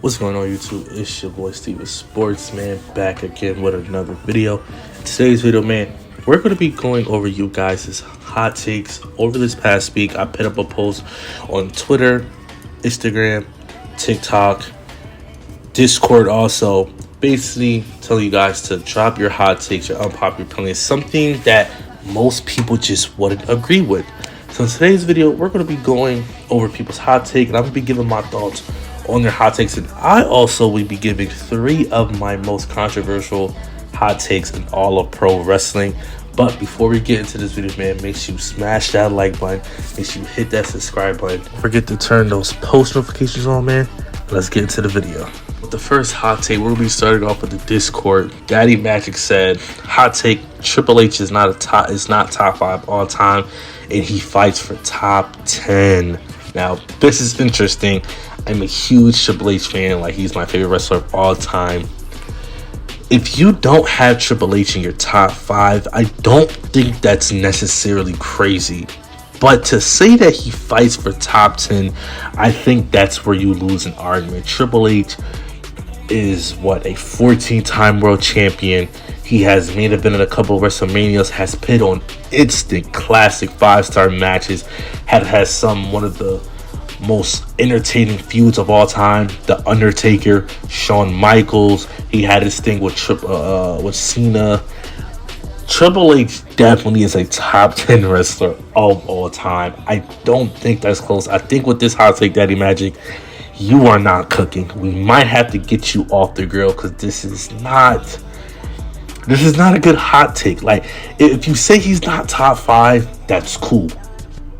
What's going on, YouTube? It's your boy Steven Sports, man, back again with another video. Today's video, man, we're going to be going over you guys' hot takes over this past week. I put up a post on Twitter, Instagram, TikTok, Discord also, basically telling you guys to drop your hot takes, your unpopular opinions, something that most people just wouldn't agree with. So in today's video, we're going to be going over people's hot take, and I'm going to be giving my thoughts on their hot takes, and I also will be giving 3 of my most controversial hot takes in all of pro wrestling. But before we get into this video, man, make sure you smash that like button, make sure you hit that subscribe button, don't forget to turn those post notifications on, man. Let's get into the video. With the first hot take, we're gonna be starting off with the Discord. Daddy Magic said, hot take, Triple H is not top 5 all time, and he fights for top 10. Now, this is interesting. I'm a huge Triple H fan. Like, he's my favorite wrestler of all time. If you don't have Triple H in your top 5, I don't think that's necessarily crazy. But to say that he fights for top 10, I think that's where you lose an argument. Triple H is, a 14-time world champion. He has main evented a couple of WrestleManias, has put on instant classic 5-star matches, has one of the most entertaining feuds of all time. The Undertaker, Shawn Michaels. He had his thing with Cena. Triple H definitely is a top 10 wrestler of all time. I don't think that's close. I think with this hot take, Daddy Magic, you are not cooking. We might have to get you off the grill because this is not a good hot take. Like, if you say he's not top 5, that's cool.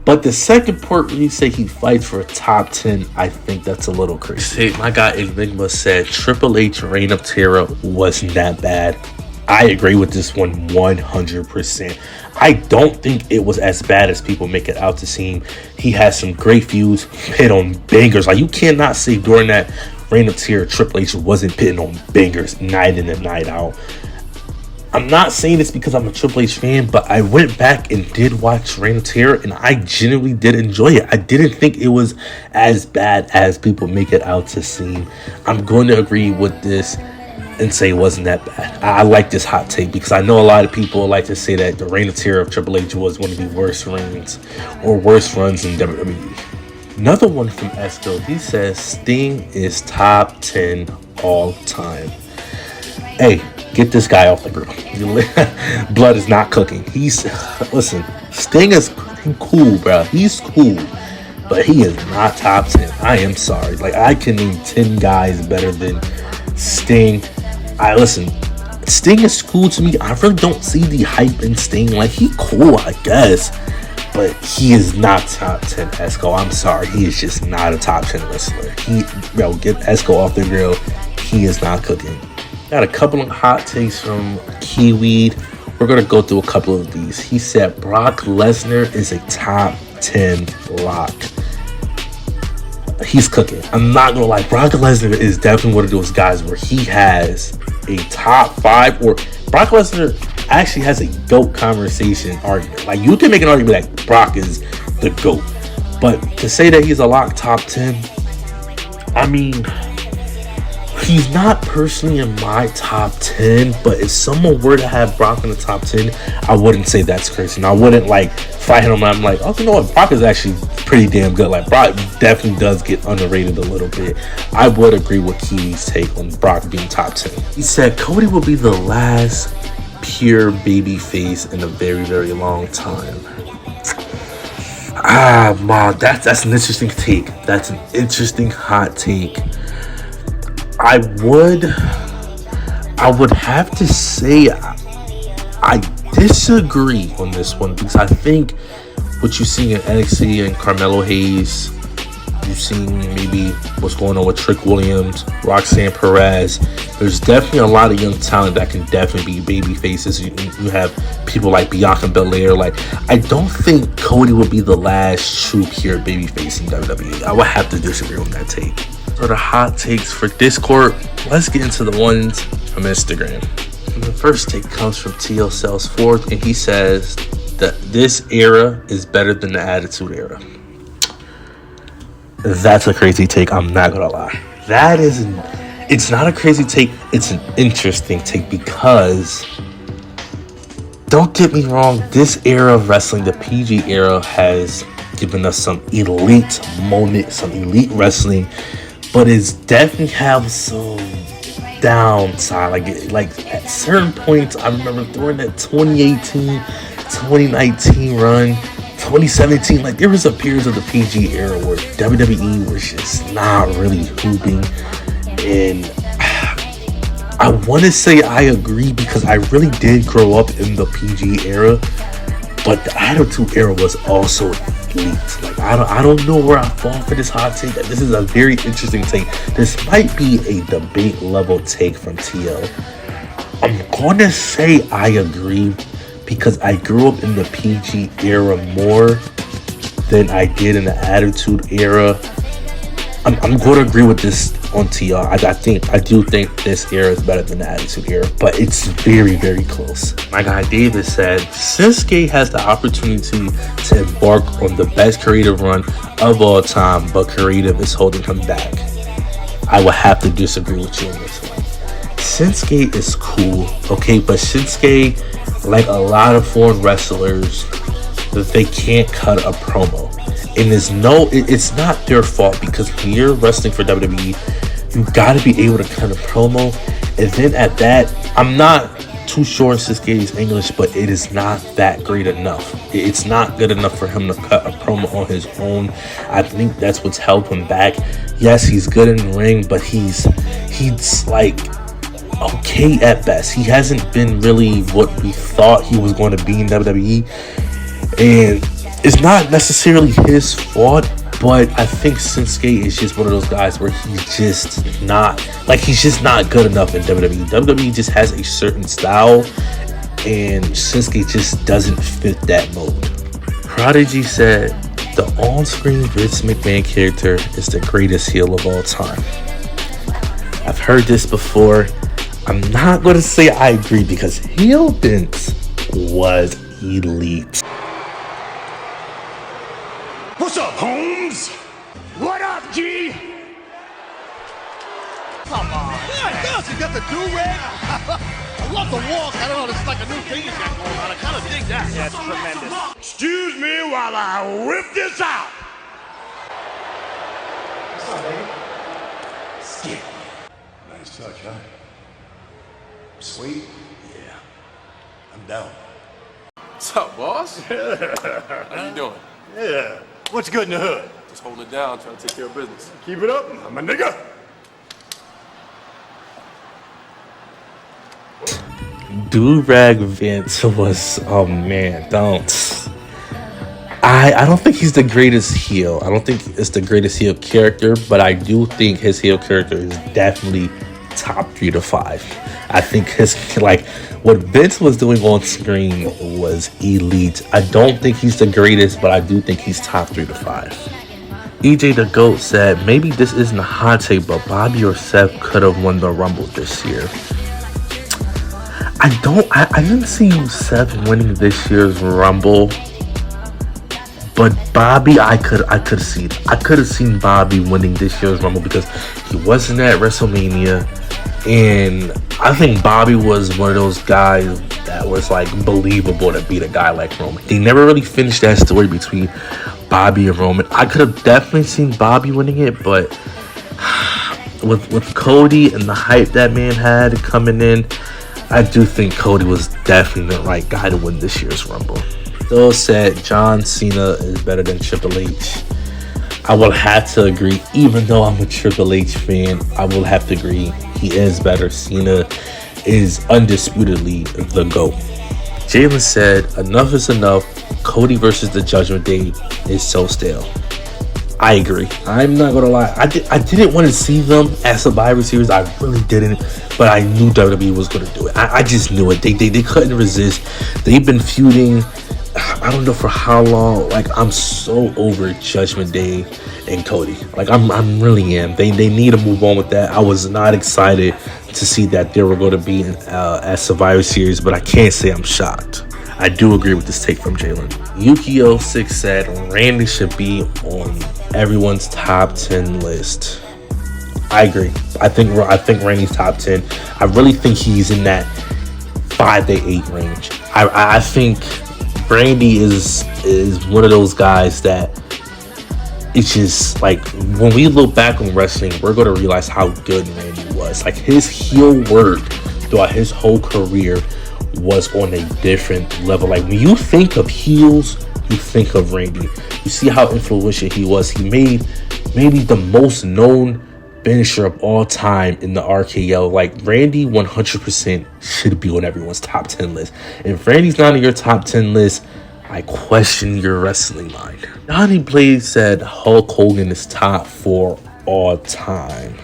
But the second part, when you say he fights for a top 10, I think that's a little crazy. My guy Enigma said Triple H Reign of Terror wasn't that bad. I agree with this one 100%. I don't think it was as bad as people make it out to seem. He has some great feuds, hit on bangers. Like, you cannot say during that Reign of Terror Triple H wasn't pitting on bangers night in and night out. I'm not saying this because I'm a Triple H fan, but I went back and did watch Reign of Terror, and I genuinely did enjoy it. I didn't think it was as bad as people make it out to seem. I'm going to agree with this and say it wasn't that bad. I like this hot take because I know a lot of people like to say that the Reign of Terror of Triple H was one of the worst reigns or worst runs in WWE. Another one from Esco, he says Sting is top 10 all time. Hey, get this guy off the grill. Blood is not cooking. Listen, Sting is cool, bro. He's cool, but he is not top 10. I am sorry. Like, I can name 10 guys better than Sting. Sting is cool to me. I really don't see the hype in Sting. Like, he cool, I guess, but he is not top 10. Esco, I'm sorry. He is just not a top 10 wrestler. Get Esco off the grill. He is not cooking. Got a couple of hot takes from Kiwi. We're going to go through a couple of these. He said Brock Lesnar is a top 10 lock. He's cooking. I'm not going to lie. Brock Lesnar is definitely one of those guys where he has a top 5, or Brock Lesnar actually has a GOAT conversation argument. Like, you can make an argument that Brock is the GOAT, but to say that he's a lock top 10, I mean, he's not personally in my top 10, but if someone were to have Brock in the top 10, I wouldn't say that's crazy. And I wouldn't fight him. I'm like, oh, you know what? Brock is actually pretty damn good. Like, Brock definitely does get underrated a little bit. I would agree with Kiwi's take on Brock being top 10. He said Cody will be the last pure baby face in a very, very long time. That's an interesting take. That's an interesting hot take. I would have to say I disagree on this one because I think what you're seeing in NXT and Carmelo Hayes, you've seen maybe what's going on with Trick Williams, Roxanne Perez. There's definitely a lot of young talent that can definitely be baby faces. You have people like Bianca Belair. Like, I don't think Cody will be the last true pure baby face in WWE. I would have to disagree on that take. So the hot takes for Discord, let's get into the ones from Instagram. And the first take comes from TL Cells 4th, and he says that this era is better than the Attitude Era. That's a crazy take, I'm not gonna lie. That isn't. It's not a crazy take. It's an interesting take because, don't get me wrong, this era of wrestling, the PG era, has given us some elite moment, some elite wrestling, but it's definitely have some downside. Like at certain points, I remember during that 2018, 2019 run, 2017, like there was a period of the PG era where WWE was just not really hooping. And I want to say I agree because I really did grow up in the PG era, but the Attitude Era was also elite. Like I don't know where I fall for this hot take. This is a very interesting take. This might be a debate level take from TL. I'm gonna say I agree because I grew up in the PG era more than I did in the Attitude Era. I'm going to agree with this on TR. I do think this era is better than the Attitude Era, but it's very, very close. My guy David said, Shinsuke has the opportunity to embark on the best creative run of all time, but creative is holding him back. I will have to disagree with you on this one. Shinsuke is cool, okay, but Shinsuke, like a lot of foreign wrestlers, they can't cut a promo. And it's not their fault because when you're wrestling for WWE, you gotta be able to cut a promo. And then at that, I'm not too sure Shinsuke's English, but it is not that great enough. It's not good enough for him to cut a promo on his own. I think that's what's held him back. Yes, he's good in the ring, but he's like okay at best. He hasn't been really what we thought he was going to be in WWE. And it's not necessarily his fault, but I think Shinsuke is just one of those guys where he's just not good enough in WWE. WWE just has a certain style, and Shinsuke just doesn't fit that mold. Prodigy said, the on-screen Vince McMahon character is the greatest heel of all time. I've heard this before. I'm not going to say I agree because heel Vince was elite. What's up, Holmes? What up, G? Come on. Yeah, it does. You got the do-rag. I love the walk. I don't know. It's like a new thing he's got going on. I kind of dig that. Yeah, it's tremendous. Excuse me while I whip this out. What's up, baby? Skip. Nice touch, huh? Sweet? Yeah. I'm down. What's up, boss? How you doing? Yeah. What's good in the hood? Just holding it down, trying to take care of business. Keep it up. I'm a nigga. Do-rag Vince was, oh man, don't. I don't think he's the greatest heel. I don't think it's the greatest heel character, but I do think his heel character is definitely top 3 to 5. I think what Vince was doing on screen was elite. I don't think he's the greatest, but I do think he's top 3 to 5. EJ the GOAT said, maybe this isn't a hot take, but Bobby or Seth could have won the Rumble this year. I didn't see Seth winning this year's Rumble, but Bobby, I could have seen Bobby winning this year's Rumble because he wasn't at WrestleMania, and I think Bobby was one of those guys that was like believable to beat a guy like Roman. They never really finished that story between Bobby and Roman. I could have definitely seen Bobby winning it, but with Cody and the hype that man had coming in, I do think Cody was definitely the right guy to win this year's Rumble. Still said John Cena is better than Triple H. I will have to agree, even though I'm a Triple H fan, I will have to agree he is better. Cena is undisputedly the GOAT. Jalen said, enough is enough. Cody versus the Judgment Day is so stale. I agree. I'm not gonna lie. I didn't want to see them at Survivor Series. I really didn't, but I knew WWE was gonna do it. I just knew it. They couldn't resist. They've been feuding, I don't know for how long. Like, I'm so over Judgment Day and Cody. Like, I'm really am. They need to move on with that. I was not excited to see that they were going to be at Survivor Series, but I can't say I'm shocked. I do agree with this take from Jalen. Yuki06 said Randy should be on everyone's top 10 list. I agree. I think Randy's top 10. I really think he's in that 5 to 8 range. I think Randy is one of those guys that it's just like when we look back on wrestling, we're going to realize how good Randy was. Like his heel work throughout his whole career was on a different level. Like when you think of heels, you think of Randy. You see how influential he was. He made maybe the most known finisher of all time in the RKO. Like Randy 100% should be on everyone's top 10 list. If Randy's not on your top 10 list, I question your wrestling mind. Donnie Blade said Hulk Hogan is top 4 all time.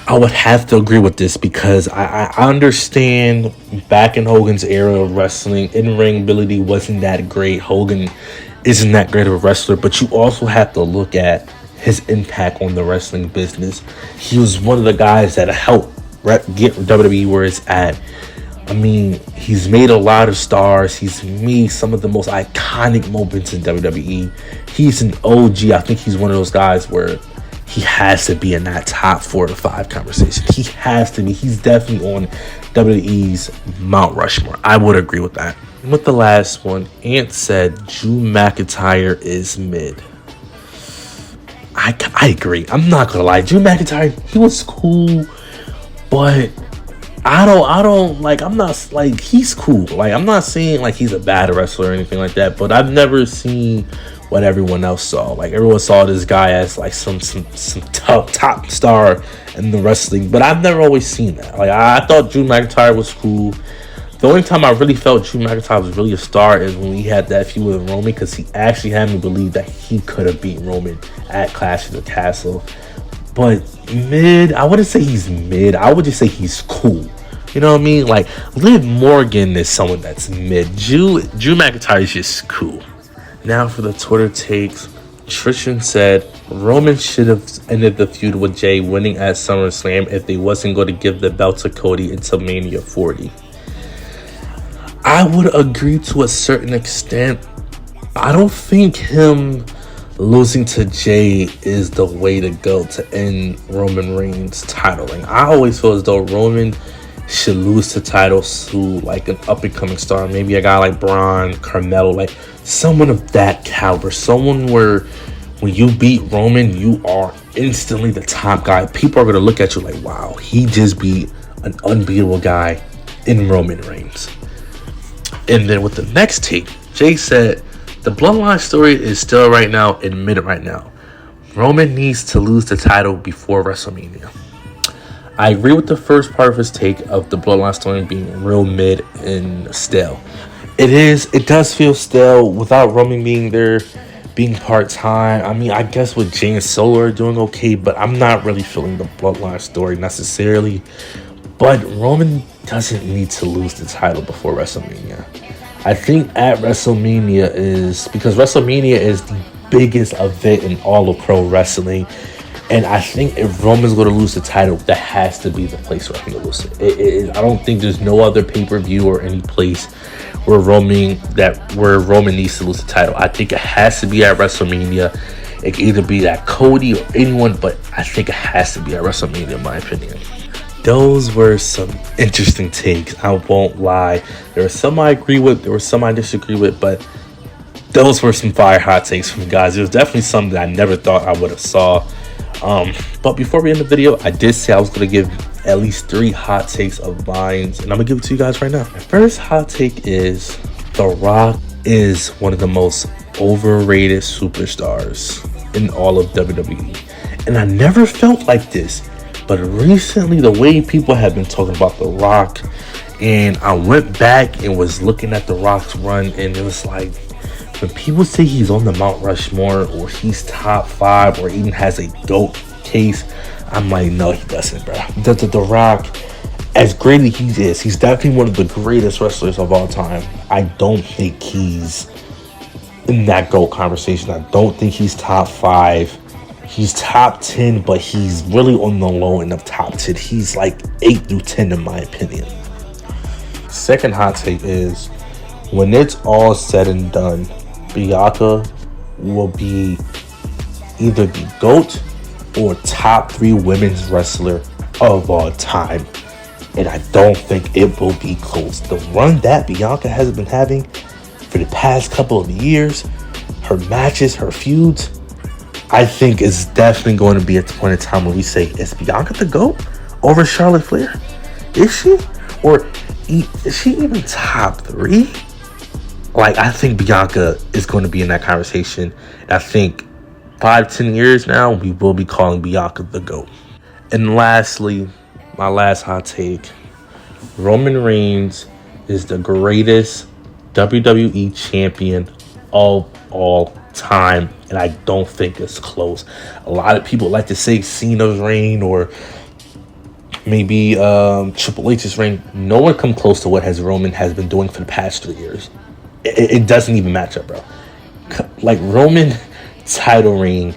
I would have to agree with this because I understand back in Hogan's era of wrestling, in-ring ability wasn't that great. Hogan isn't that great of a wrestler, but you also have to look at his impact on the wrestling business. He was one of the guys that helped get WWE where it's at. I mean, he's made a lot of stars. He's made some of the most iconic moments in WWE. He's an OG. I think he's one of those guys where he has to be in that top 4 to 5 conversation. He has to be. He's definitely on WWE's Mount Rushmore. I would agree with that. And with the last one, Ant said Drew McIntyre is mid. I agree. I'm not gonna lie. Drew McIntyre, he was cool, but I don't like. I'm not like he's cool. Like I'm not saying like he's a bad wrestler or anything like that. But I've never seen what everyone else saw. Like everyone saw this guy as like some top star in the wrestling, but I've never always seen that. Like I thought Drew McIntyre was cool. The only time I really felt Drew McIntyre was really a star is when we had that feud with Roman, because he actually had me believe that he could have beat Roman at Clash of the Castle. But mid, I wouldn't say he's mid. I would just say he's cool. You know what I mean? Like Liv Morgan is someone that's mid. Drew McIntyre is just cool. Now for the Twitter takes. Trishan said Roman should have ended the feud with Jay winning at SummerSlam if they wasn't going to give the belt to Cody until Mania 40. I would agree to a certain extent. I don't think him losing to Jay is the way to go to end Roman Reigns' title reign. I always feel as though Roman should lose the titles to like an up-and-coming star. Maybe a guy like Braun, Carmelo, like someone of that caliber. Someone where when you beat Roman, you are instantly the top guy. People are going to look at you like, wow, he just beat an unbeatable guy in Roman Reigns. And then with the next take, Jay said, the Bloodline story is still right now, admitted right now. Roman needs to lose the title before WrestleMania. I agree with the first part of his take of the Bloodline story being real mid and stale. It does feel stale without Roman being there, being part-time. I mean, I guess with Jay and Solo are doing okay, but I'm not really feeling the Bloodline story necessarily. But Roman doesn't need to lose the title before WrestleMania. I think at WrestleMania because WrestleMania is the biggest event in all of pro wrestling. And I think if Roman's going to lose the title, that has to be the place where he's going to lose it. I don't think there's no other pay-per-view or any place where Roman needs to lose the title. I think it has to be at WrestleMania. It can either be at Cody or anyone, but I think it has to be at WrestleMania, in my opinion. Those were some interesting takes. I won't lie. There were some I agree with. There were some I disagree with. But those were some fire hot takes from guys. It was definitely something that I never thought I would have saw. But before we end the video, I did say I was going to give at least 3 hot takes of mine. And I'm going to give it to you guys right now. My first hot take is The Rock is one of the most overrated superstars in all of WWE. And I never felt like this. But recently, the way people have been talking about The Rock, and I went back and was looking at The Rock's run, and it was like, when people say he's on the Mount Rushmore, or he's top 5, or even has a GOAT case, I'm like, no, he doesn't, bro. The Rock, as great as he is, he's definitely one of the greatest wrestlers of all time. I don't think he's in that GOAT conversation. I don't think he's top 5. He's top 10, but he's really on the low end of top 10. He's like 8 through 10 in my opinion. Second hot take is, when it's all said and done, Bianca will be either the GOAT or top 3 women's wrestler of all time. And I don't think it will be close. The run that Bianca has been having for the past couple of years, her matches, her feuds, I think is definitely going to be at the point in time where we say, is Bianca the GOAT over Charlotte Flair? Is she? Or is she even top 3? Like, I think Bianca is going to be in that conversation. I think 5-10 years now, we will be calling Bianca the GOAT. And lastly, my last hot take, Roman Reigns is the greatest WWE champion of all time, and I don't think it's close. A lot of people like to say Cena's reign or maybe Triple H's reign. No one come close to what Roman has been doing for the past 3 years. It doesn't even match up, bro. Like, Roman title reign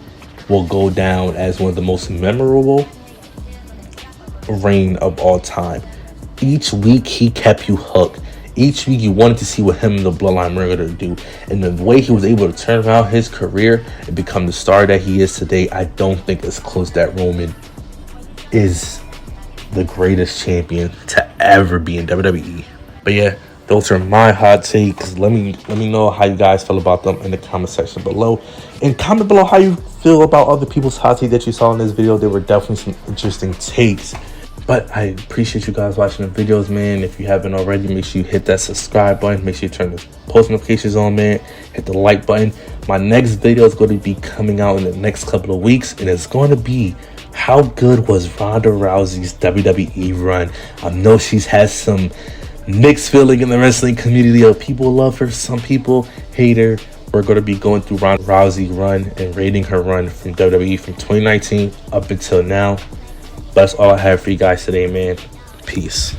will go down as one of the most memorable reign of all time. Each week he kept you hooked. Each week you wanted to see what him and the Bloodline were going to do. And the way he was able to turn around his career and become the star that he is today, I don't think it's close that Roman is the greatest champion to ever be in WWE. But yeah, those are my hot takes. Let me know how you guys feel about them in the comment section below. And comment below how you feel about other people's hot takes that you saw in this video. There were definitely some interesting takes. But I appreciate you guys watching the videos, man. If you haven't already, make sure you hit that subscribe button. Make sure you turn the post notifications on, man. Hit the like button. My next video is going to be coming out in the next couple of weeks. And it's going to be how good was Ronda Rousey's WWE run. I know she's had some mixed feeling in the wrestling community. People love her, some people hate her. We're going to be going through Ronda Rousey's run and rating her run from WWE from 2019 up until now. That's all I have for you guys today, man. Peace.